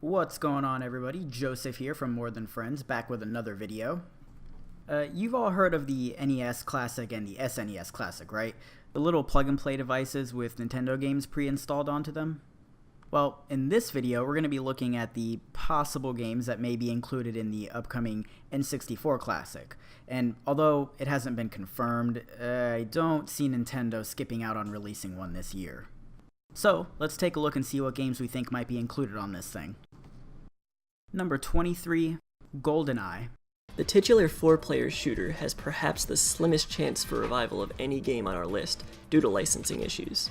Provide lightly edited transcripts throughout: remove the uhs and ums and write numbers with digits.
What's going on, everybody? Joseph here from More Than Friends, back with another video. You've all heard of the NES Classic and the SNES Classic, right? The little plug-and-play devices with Nintendo games pre-installed onto them? Well, in this video, we're going to be looking at the possible games that may be included in the upcoming N64 Classic. And although it hasn't been confirmed, I don't see Nintendo skipping out on releasing one this year. So, let's take a look and see what games we think might be included on this thing. Number 23, GoldenEye. The titular 4-player shooter has perhaps the slimmest chance for revival of any game on our list, due to licensing issues.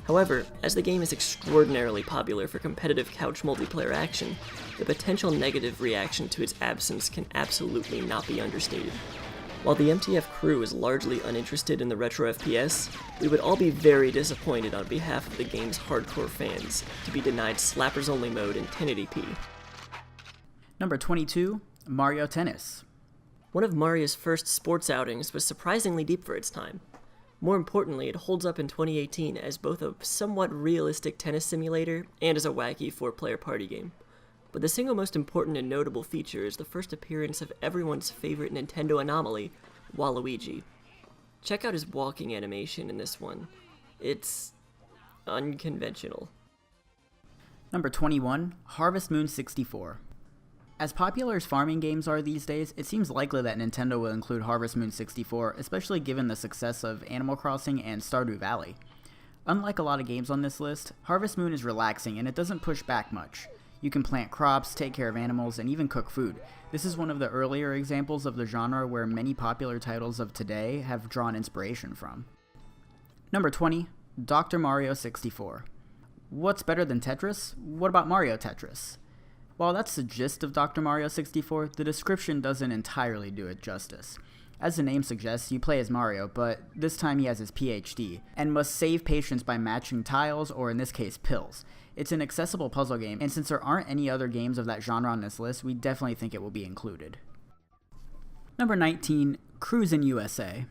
However, as the game is extraordinarily popular for competitive couch multiplayer action, the potential negative reaction to its absence can absolutely not be understated. While the MTF crew is largely uninterested in the retro FPS, we would all be very disappointed on behalf of the game's hardcore fans to be denied Slappers Only mode in 1080p. Number 22, Mario Tennis. One of Mario's first sports outings was surprisingly deep for its time. More importantly, it holds up in 2018 as both a somewhat realistic tennis simulator and as a wacky 4-player party game. But the single most important and notable feature is the first appearance of everyone's favorite Nintendo anomaly, Waluigi. Check out his walking animation in this one. It's unconventional. Number 21, Harvest Moon 64. As popular as farming games are these days, it seems likely that Nintendo will include Harvest Moon 64, especially given the success of Animal Crossing and Stardew Valley. Unlike a lot of games on this list, Harvest Moon is relaxing and it doesn't push back much. You can plant crops, take care of animals, and even cook food. This is one of the earlier examples of the genre where many popular titles of today have drawn inspiration from. Number 20, Dr. Mario 64. What's better than Tetris? What about Mario Tetris? While that's the gist of Dr. Mario 64, the description doesn't entirely do it justice. As the name suggests, you play as Mario, but this time he has his PhD, and must save patients by matching tiles, or in this case, pills. It's an accessible puzzle game, and since there aren't any other games of that genre on this list, we definitely think it will be included. Number 19, Cruisin' USA.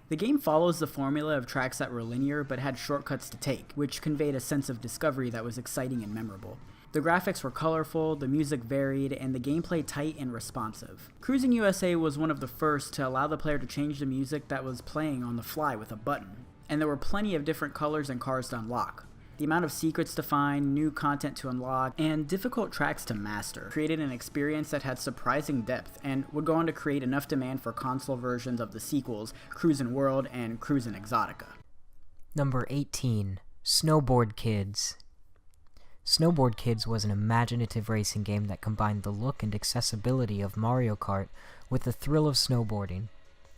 The game follows the formula of tracks that were linear but had shortcuts to take, which conveyed a sense of discovery that was exciting and memorable. The graphics were colorful, the music varied, and the gameplay tight and responsive. Cruisin' USA was one of the first to allow the player to change the music that was playing on the fly with a button, and there were plenty of different colors and cars to unlock. The amount of secrets to find, new content to unlock, and difficult tracks to master created an experience that had surprising depth and would go on to create enough demand for console versions of the sequels Cruisin' World and Cruisin' Exotica. Number 18, Snowboard Kids. Snowboard Kids was an imaginative racing game that combined the look and accessibility of Mario Kart with the thrill of snowboarding,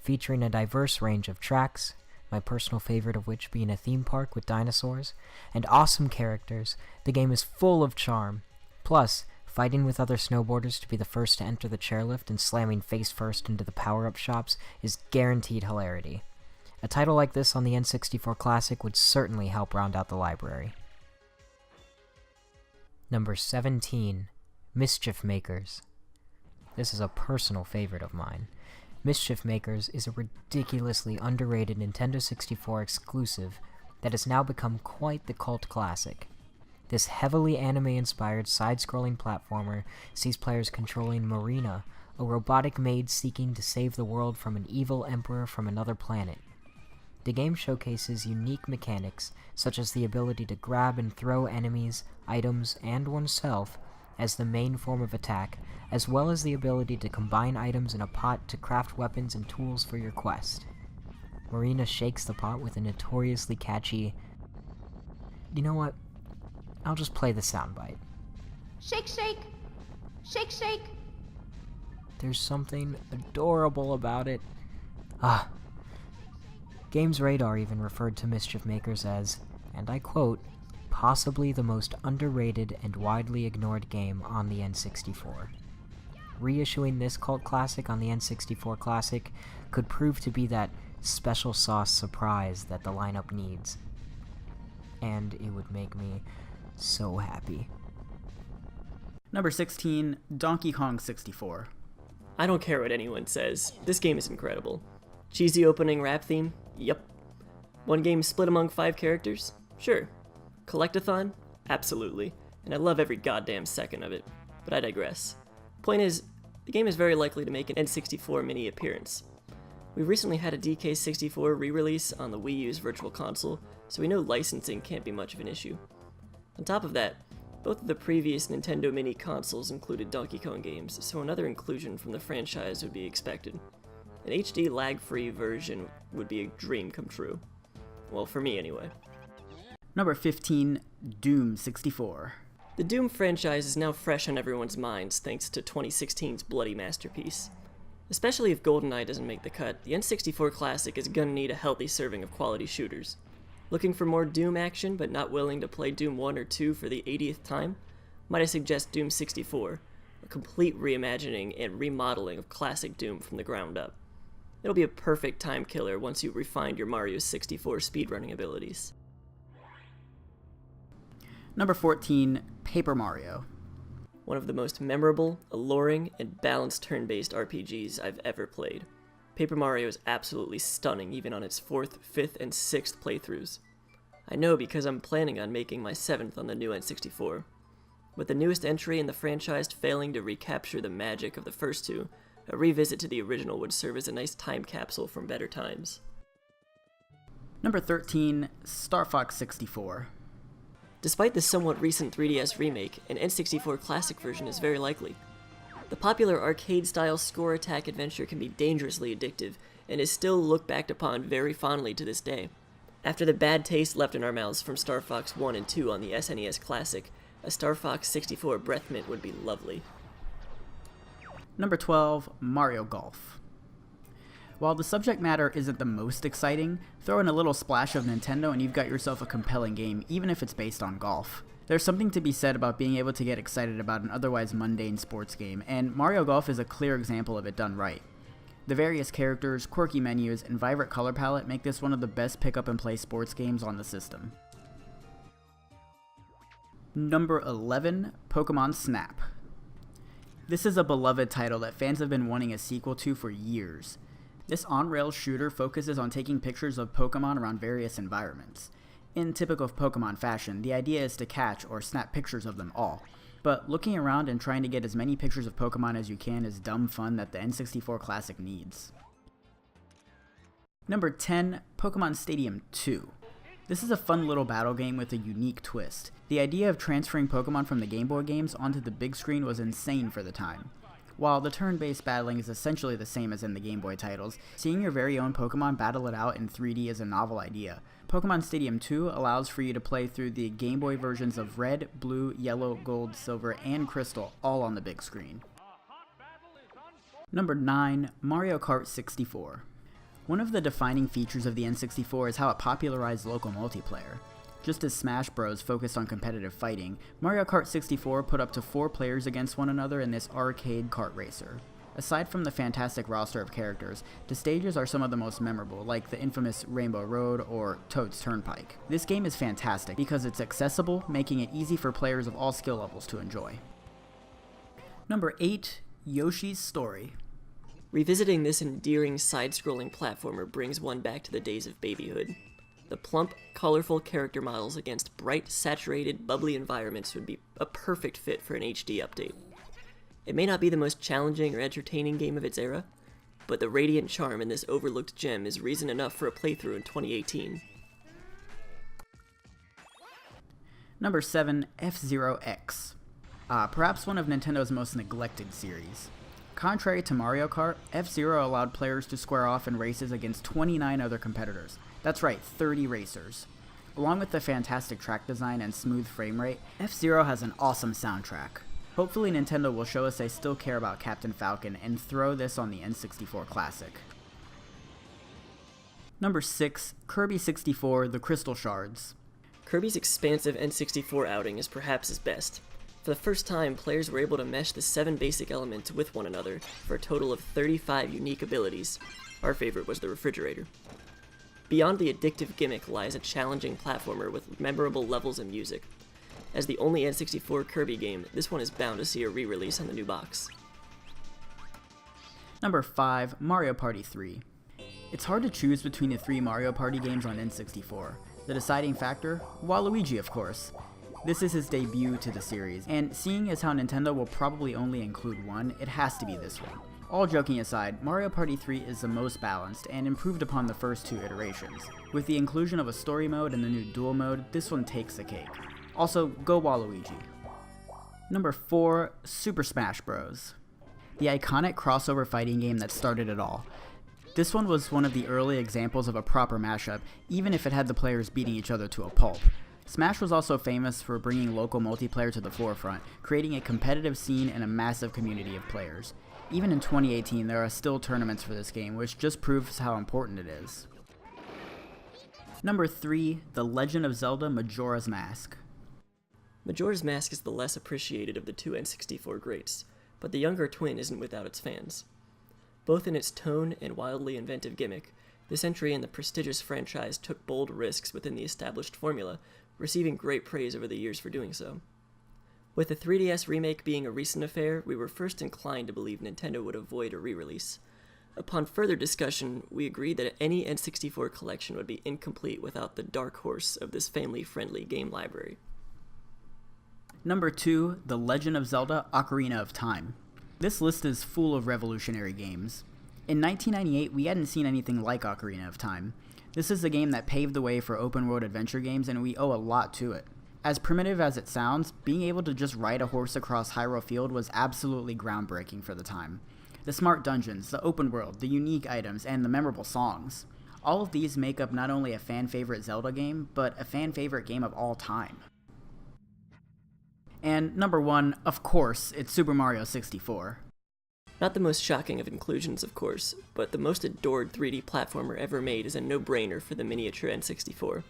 featuring a diverse range of tracks, my personal favorite of which being a theme park with dinosaurs, and awesome characters. The game is full of charm. Plus, fighting with other snowboarders to be the first to enter the chairlift and slamming face first into the power-up shops is guaranteed hilarity. A title like this on the N64 Classic would certainly help round out the library. Number 17, Mischief Makers. This is a personal favorite of mine. Mischief Makers is a ridiculously underrated Nintendo 64 exclusive that has now become quite the cult classic. This heavily anime-inspired side-scrolling platformer sees players controlling Marina, a robotic maid seeking to save the world from an evil emperor from another planet. The game showcases unique mechanics, such as the ability to grab and throw enemies, items, and oneself as the main form of attack, as well as the ability to combine items in a pot to craft weapons and tools for your quest. Marina shakes the pot with a notoriously catchy... You know what? I'll just play the soundbite. Shake, shake! Shake, shake! There's something adorable about it. Games Radar even referred to Mischief Makers as, and I quote, possibly the most underrated and widely ignored game on the N64. Reissuing this cult classic on the N64 Classic could prove to be that special sauce surprise that the lineup needs. And it would make me so happy. Number 16, Donkey Kong 64. I don't care what anyone says, this game is incredible. Cheesy opening rap theme? Yep. One game split among 5 characters? Sure. Collectathon? Absolutely. and I love every goddamn second of it, but I digress. Point is, the game is very likely to make an N64 mini appearance. We recently had a DK64 re-release on the Wii U's Virtual Console, so we know licensing can't be much of an issue. On top of that, both of the previous Nintendo Mini consoles included Donkey Kong games, so another inclusion from the franchise would be expected. An HD lag-free version would be a dream come true. Well, for me anyway. Number 15, Doom 64. The Doom franchise is now fresh on everyone's minds thanks to 2016's bloody masterpiece. Especially if GoldenEye doesn't make the cut, the N64 Classic is gonna need a healthy serving of quality shooters. Looking for more Doom action but not willing to play Doom 1 or 2 for the 80th time? Might I suggest Doom 64, a complete reimagining and remodeling of classic Doom from the ground up. It'll be a perfect time killer once you refined your Mario 64 speedrunning abilities. Number 14, Paper Mario. One of the most memorable, alluring, and balanced turn-based RPGs I've ever played. Paper Mario is absolutely stunning even on its 4th, 5th, and 6th playthroughs. I know because I'm planning on making my 7th on the new N64. With the newest entry in the franchise failing to recapture the magic of the first two, a revisit to the original would serve as a nice time capsule from better times. Number 13, Star Fox 64. Despite the somewhat recent 3DS remake, an N64 Classic version is very likely. The popular arcade-style score attack adventure can be dangerously addictive, and is still looked back upon very fondly to this day. After the bad taste left in our mouths from Star Fox 1 and 2 on the SNES Classic, a Star Fox 64 breath mint would be lovely. Number 12, Mario Golf. While the subject matter isn't the most exciting, throw in a little splash of Nintendo and you've got yourself a compelling game, even if it's based on golf. There's something to be said about being able to get excited about an otherwise mundane sports game, and Mario Golf is a clear example of it done right. The various characters, quirky menus, and vibrant color palette make this one of the best pick-up-and-play sports games on the system. Number 11, Pokemon Snap. This is a beloved title that fans have been wanting a sequel to for years. This on-rails shooter focuses on taking pictures of Pokemon around various environments. In typical Pokemon fashion, the idea is to catch or snap pictures of them all. But looking around and trying to get as many pictures of Pokemon as you can is dumb fun that the N64 Classic needs. Number 10, Pokemon Stadium 2. This is a fun little battle game with a unique twist. The idea of transferring Pokemon from the Game Boy games onto the big screen was insane for the time. While the turn-based battling is essentially the same as in the Game Boy titles, seeing your very own Pokemon battle it out in 3D is a novel idea. Pokemon Stadium 2 allows for you to play through the Game Boy versions of Red, Blue, Yellow, Gold, Silver, and Crystal all on the big screen. Number 9, Mario Kart 64. One of the defining features of the N64 is how it popularized local multiplayer. Just as Smash Bros. Focused on competitive fighting, Mario Kart 64 put up to 4 players against one another in this arcade kart racer. Aside from the fantastic roster of characters, the stages are some of the most memorable, like the infamous Rainbow Road or Toad's Turnpike. This game is fantastic because it's accessible, making it easy for players of all skill levels to enjoy. Number 8, Yoshi's Story. Revisiting this endearing side-scrolling platformer brings one back to the days of babyhood. The plump, colorful character models against bright, saturated, bubbly environments would be a perfect fit for an HD update. It may not be the most challenging or entertaining game of its era, but the radiant charm in this overlooked gem is reason enough for a playthrough in 2018. Number 7, F-Zero X. Perhaps one of Nintendo's most neglected series. Contrary to Mario Kart, F-Zero allowed players to square off in races against 29 other competitors. That's right, 30 racers. Along with the fantastic track design and smooth frame rate, F-Zero has an awesome soundtrack. Hopefully Nintendo will show us they still care about Captain Falcon and throw this on the N64 Classic. Number 6, Kirby 64, The Crystal Shards. Kirby's expansive N64 outing is perhaps his best. For the first time, players were able to mesh the 7 basic elements with one another for a total of 35 unique abilities. Our favorite was the refrigerator. Beyond the addictive gimmick lies a challenging platformer with memorable levels and music. As the only N64 Kirby game, this one is bound to see a re-release on the new box. Number 5, Mario Party 3. It's hard to choose between the 3 Mario Party games on N64. The deciding factor? Waluigi, of course. This is his debut to the series, and seeing as how Nintendo will probably only include one, it has to be this one. All joking aside, Mario Party 3 is the most balanced and improved upon the first two iterations. With the inclusion of a story mode and the new duel mode, this one takes the cake. Also, go Waluigi. Number 4, Super Smash Bros. The iconic crossover fighting game that started it all. This one was one of the early examples of a proper mashup, even if it had the players beating each other to a pulp. Smash was also famous for bringing local multiplayer to the forefront, creating a competitive scene and a massive community of players. Even in 2018, there are still tournaments for this game, which just proves how important it is. Number 3, The Legend of Zelda Majora's Mask. Majora's Mask is the less appreciated of the two N64 greats, but the younger twin isn't without its fans. Both in its tone and wildly inventive gimmick, this entry in the prestigious franchise took bold risks within the established formula, receiving great praise over the years for doing so. With the 3DS remake being a recent affair, we were first inclined to believe Nintendo would avoid a re-release. Upon further discussion, we agreed that any N64 collection would be incomplete without the dark horse of this family-friendly game library. Number 2, The Legend of Zelda Ocarina of Time. This list is full of revolutionary games. In 1998, we hadn't seen anything like Ocarina of Time. This is a game that paved the way for open-world adventure games, and we owe a lot to it. As primitive as it sounds, being able to just ride a horse across Hyrule Field was absolutely groundbreaking for the time. The smart dungeons, the open world, the unique items, and the memorable songs. All of these make up not only a fan-favorite Zelda game, but a fan-favorite game of all time. And number 1, of course, it's Super Mario 64. Not the most shocking of inclusions, of course, but the most adored 3D platformer ever made is a no-brainer for the miniature N64.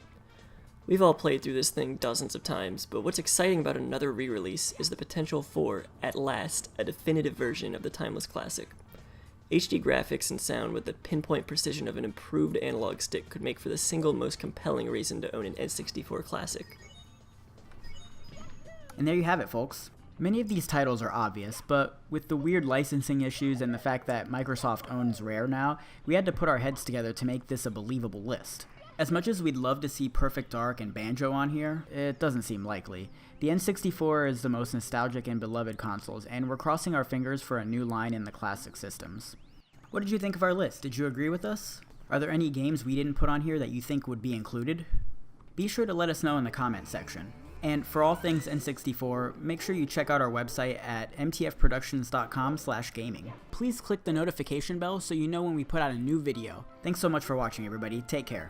We've all played through this thing dozens of times, but what's exciting about another re-release is the potential for, at last, a definitive version of the timeless classic. HD graphics and sound with the pinpoint precision of an improved analog stick could make for the single most compelling reason to own an N64 classic. And there you have it, folks. Many of these titles are obvious, but with the weird licensing issues and the fact that Microsoft owns Rare now, we had to put our heads together to make this a believable list. As much as we'd love to see Perfect Dark and Banjo on here, it doesn't seem likely. The N64 is the most nostalgic and beloved consoles, and we're crossing our fingers for a new line in the classic systems. What did you think of our list? Did you agree with us? Are there any games we didn't put on here that you think would be included? Be sure to let us know in the comments section. And for all things N64, make sure you check out our website at mtfproductions.com/gaming. Please click the notification bell so you know when we put out a new video. Thanks so much for watching, everybody. Take care.